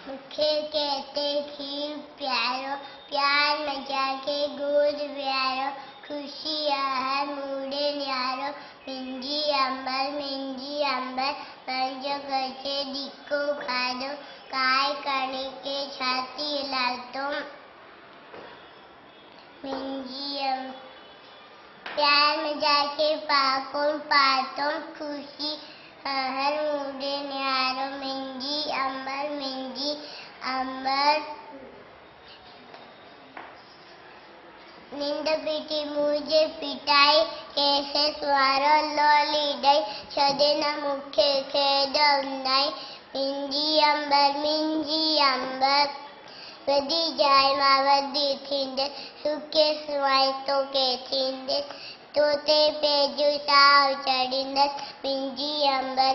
मुखे कहते खीर प्यारो, प्यार मजा के गोद प्यारो, खुशी है मूडे न्यारो, मिंजी अंबर मंजो करके दिक्को खा दो, काय करने के छाती लाल तुम मिंजी प्यार मजा के पाकों पातों, खुशी हर मूडे न्यारो, मिंजी अंबर निंद पीटी मुझे पिटाई, कैसे स्वारो लोली डई, छदेना मुखे खेद उन्नाई, मिंजी अंबर वदी जाय मावदी थिंदे, सुखे स्वाई तो के थिंदे, तोते पेजु साव चढ़िंदस, मिंजी अंबर